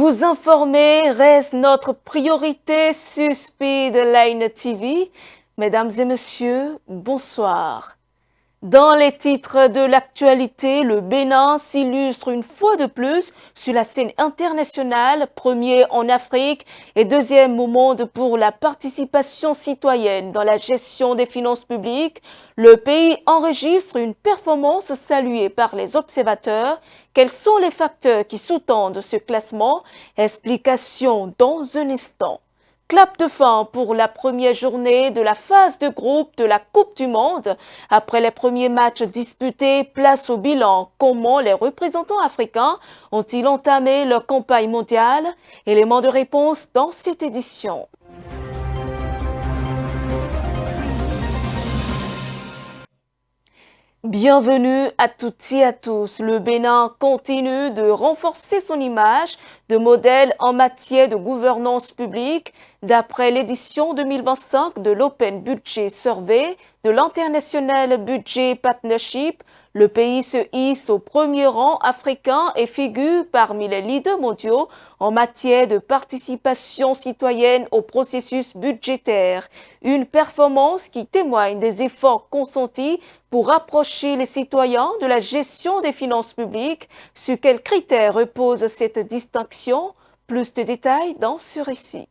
Vous informer reste notre priorité sur Speedline TV. Mesdames et messieurs, bonsoir. Dans les titres de l'actualité, le Bénin s'illustre une fois de plus sur la scène internationale, premier en Afrique et deuxième au monde pour la participation citoyenne dans la gestion des finances publiques. Le pays enregistre une performance saluée par les observateurs. Quels sont les facteurs qui sous-tendent ce classement? Explication dans un instant. Clap de fin pour la première journée de la phase de groupe de la Coupe du Monde. Après les premiers matchs disputés, place au bilan. Comment les représentants africains ont-ils entamé leur campagne mondiale? Élément de réponse dans cette édition. Bienvenue à toutes et à tous. Le Bénin continue de renforcer son image de modèle en matière de gouvernance publique. D'après l'édition 2025 de l'Open Budget Survey de l'International Budget Partnership, le pays se hisse au premier rang africain et figure parmi les leaders mondiaux en matière de participation citoyenne au processus budgétaire. Une performance qui témoigne des efforts consentis pour rapprocher les citoyens de la gestion des finances publiques. Sur quels critères repose cette distinction? Plus de détails dans ce récit.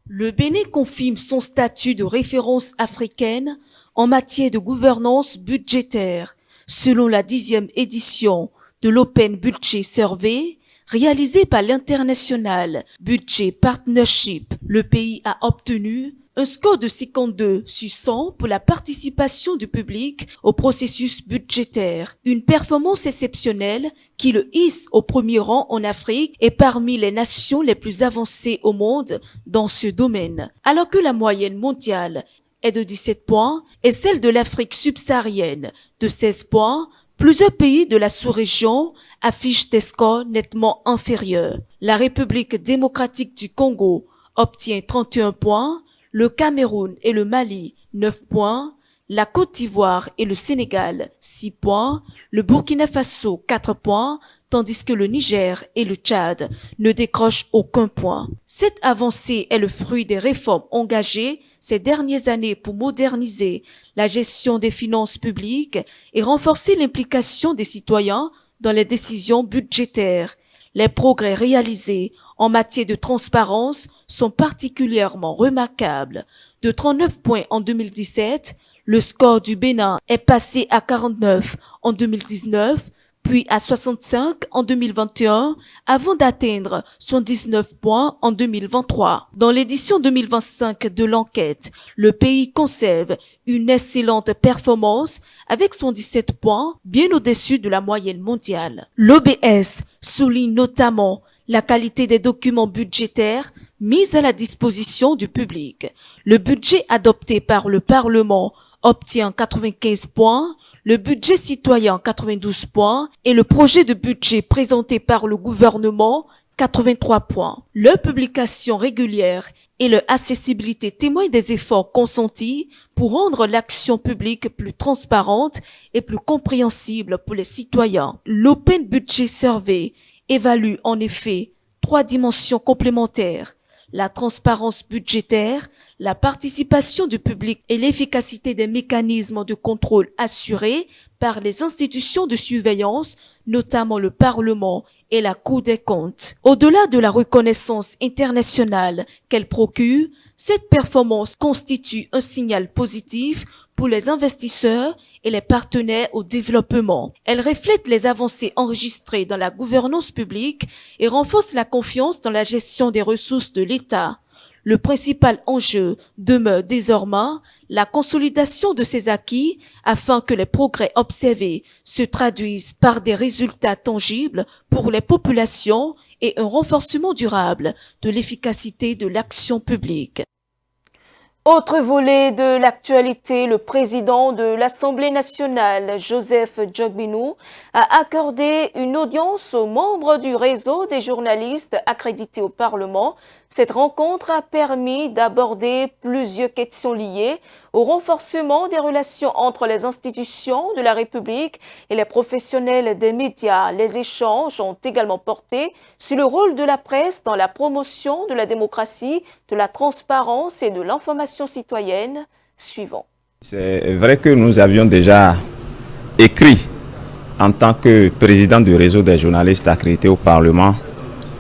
Le Bénin confirme son statut de référence africaine en matière de gouvernance budgétaire. Selon la 10e édition de l'Open Budget Survey, réalisée par l'International Budget Partnership, le pays a obtenu un score de 52 sur 100 pour la participation du public au processus budgétaire. Une performance exceptionnelle qui le hisse au premier rang en Afrique et parmi les nations les plus avancées au monde dans ce domaine. Alors que la moyenne mondiale est de 17 points et celle de l'Afrique subsaharienne de 16 points, plusieurs pays de la sous-région affichent des scores nettement inférieurs. La République démocratique du Congo obtient 31 points, le Cameroun et le Mali 9 points, la Côte d'Ivoire et le Sénégal 6 points, le Burkina Faso 4 points, tandis que le Niger et le Tchad ne décrochent aucun point. Cette avancée est le fruit des réformes engagées ces dernières années pour moderniser la gestion des finances publiques et renforcer l'implication des citoyens dans les décisions budgétaires. Les progrès réalisés en matière de transparence sont particulièrement remarquables. De 39 points en 2017, le score du Bénin est passé à 49 en 2019, puis à 65 en 2021, avant d'atteindre 119 points en 2023. Dans l'édition 2025 de l'enquête, le pays conserve une excellente performance avec 117 points, bien au-dessus de la moyenne mondiale. L'OBS souligne notamment la qualité des documents budgétaires mis à la disposition du public. Le budget adopté par le Parlement obtient 95 points, le budget citoyen 92 points et le projet de budget présenté par le gouvernement 83 points. Leur publication régulière et leur accessibilité témoignent des efforts consentis pour rendre l'action publique plus transparente et plus compréhensible pour les citoyens. L'Open Budget Survey évalue en effet 3 dimensions complémentaires: la transparence budgétaire, la participation du public et l'efficacité des mécanismes de contrôle assurés par les institutions de surveillance, notamment le Parlement et la Cour des comptes. Au-delà de la reconnaissance internationale qu'elle procure, cette performance constitue un signal positif pour les investisseurs et les partenaires au développement. Elle reflète les avancées enregistrées dans la gouvernance publique et renforce la confiance dans la gestion des ressources de l'État. Le principal enjeu demeure désormais la consolidation de ces acquis afin que les progrès observés se traduisent par des résultats tangibles pour les populations et un renforcement durable de l'efficacité de l'action publique. Autre volet de l'actualité, le président de l'Assemblée nationale, Joseph Djogbinou, a accordé une audience aux membres du réseau des journalistes accrédités au Parlement. Cette rencontre a permis d'aborder plusieurs questions liées au renforcement des relations entre les institutions de la République et les professionnels des médias. Les échanges ont également porté sur le rôle de la presse dans la promotion de la démocratie, de la transparence et de l'information citoyenne. Suivant. C'est vrai que nous avions déjà écrit en tant que président du réseau des journalistes accrédités au Parlement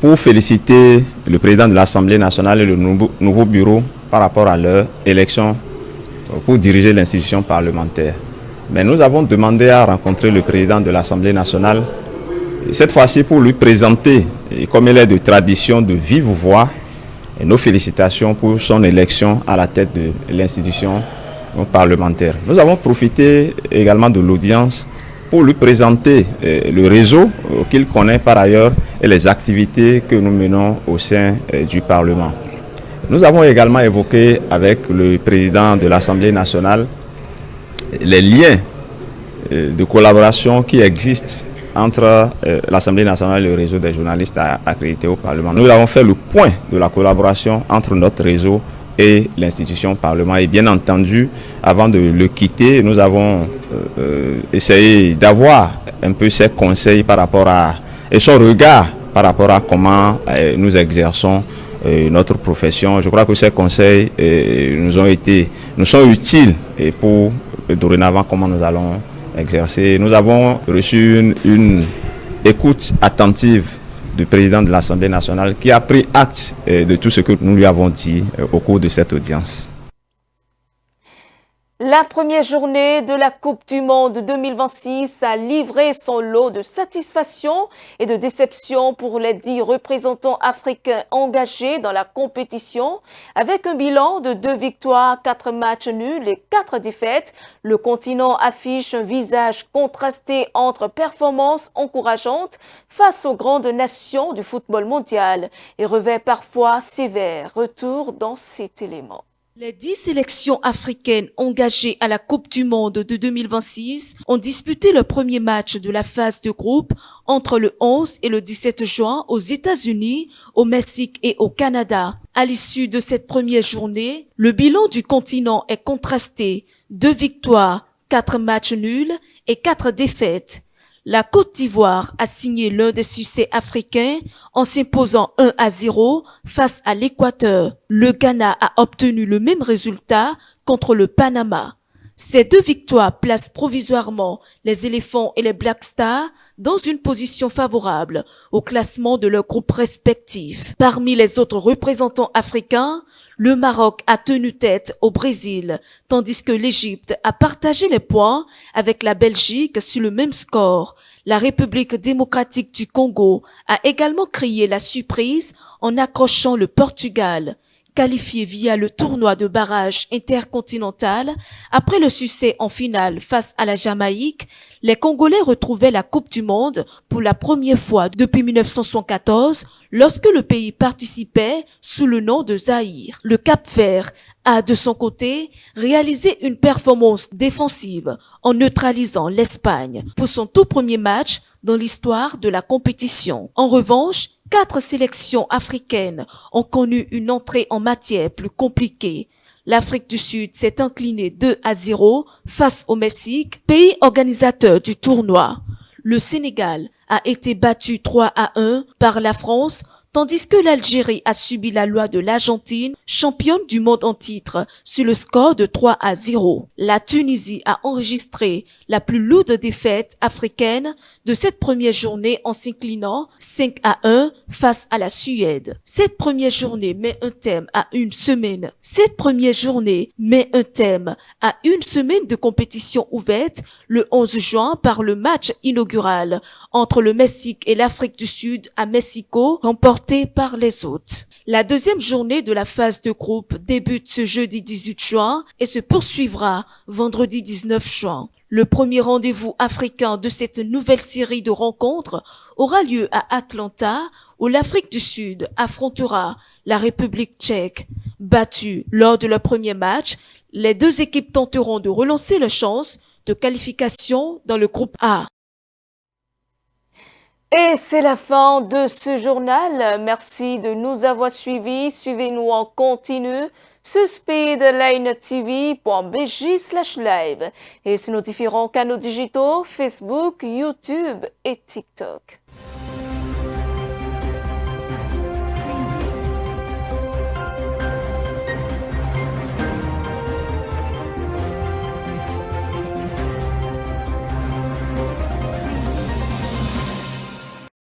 pour féliciter le président de l'Assemblée nationale et le nouveau bureau par rapport à leur élection pour diriger l'institution parlementaire. Mais nous avons demandé à rencontrer le président de l'Assemblée nationale, cette fois-ci pour lui présenter, comme il est de tradition, de vive voix, nos félicitations pour son élection à la tête de l'institution parlementaire. Nous avons profité également de l'audience pour lui présenter le réseau qu'il connaît par ailleurs et les activités que nous menons au sein du Parlement. Nous avons également évoqué avec le président de l'Assemblée nationale les liens de collaboration qui existent entre l'Assemblée nationale et le réseau des journalistes accrédités au Parlement. Nous avons fait le point de la collaboration entre notre réseau et l'institution Parlement. Et bien entendu, avant de le quitter, nous avons essayé d'avoir un peu ses conseils par rapport à, et son regard par rapport à comment nous exerçons notre profession. Je crois que ces conseils nous sont utiles et pour dorénavant comment nous allons exercer. Nous avons reçu une écoute attentive du président de l'Assemblée nationale qui a pris acte de tout ce que nous lui avons dit au cours de cette audience. La première journée de la Coupe du Monde 2026 a livré son lot de satisfaction et de déception pour les 10 représentants africains engagés dans la compétition. Avec un bilan de 2 victoires, 4 matchs nuls et 4 défaites, le continent affiche un visage contrasté entre performances encourageantes face aux grandes nations du football mondial et revers parfois sévères. Retour dans cet élément. Les 10 sélections africaines engagées à la Coupe du Monde de 2026 ont disputé le premier match de la phase de groupe entre le 11 et le 17 juin aux États-Unis, au Mexique et au Canada. À l'issue de cette première journée, le bilan du continent est contrasté. 2 victoires, 4 matchs nuls et 4 défaites. La Côte d'Ivoire a signé l'un des succès africains en s'imposant 1-0 face à l'Équateur. Le Ghana a obtenu le même résultat contre le Panama. Ces 2 victoires placent provisoirement les éléphants et les Black Stars dans une position favorable au classement de leurs groupes respectifs. Parmi les autres représentants africains, le Maroc a tenu tête au Brésil, tandis que l'Égypte a partagé les points avec la Belgique sur le même score. La République démocratique du Congo a également créé la surprise en accrochant le Portugal. Qualifié via le tournoi de barrage intercontinental, après le succès en finale face à la Jamaïque, les Congolais retrouvaient la Coupe du Monde pour la première fois depuis 1974, lorsque le pays participait sous le nom de Zaïre. Le Cap-Vert a, de son côté, réalisé une performance défensive en neutralisant l'Espagne pour son tout premier match dans l'histoire de la compétition. En revanche, 4 sélections africaines ont connu une entrée en matière plus compliquée. L'Afrique du Sud s'est inclinée 2-0 face au Mexique, pays organisateur du tournoi. Le Sénégal a été battu 3-1 par la France, tandis que l'Algérie a subi la loi de l'Argentine, championne du monde en titre, sur le score de 3-0. La Tunisie a enregistré la plus lourde défaite africaine de cette première journée en s'inclinant 5-1 face à la Suède. Cette première journée met un thème à une semaine. Cette première journée met un thème à une semaine de compétition ouverte le 11 juin par le match inaugural entre le Mexique et l'Afrique du Sud à Mexico, remporté par les hôtes. La deuxième journée de la phase de groupe débute ce jeudi 18 juin et se poursuivra vendredi 19 juin. Le premier rendez-vous africain de cette nouvelle série de rencontres aura lieu à Atlanta, où l'Afrique du Sud affrontera la République tchèque. Battue lors de leur premier match, les 2 équipes tenteront de relancer leur chance de qualification dans le groupe A. Et c'est la fin de ce journal. Merci de nous avoir suivis. Suivez-nous en continu sur speedlinetv.bj/live et sur nos différents canaux digitaux Facebook, YouTube et TikTok.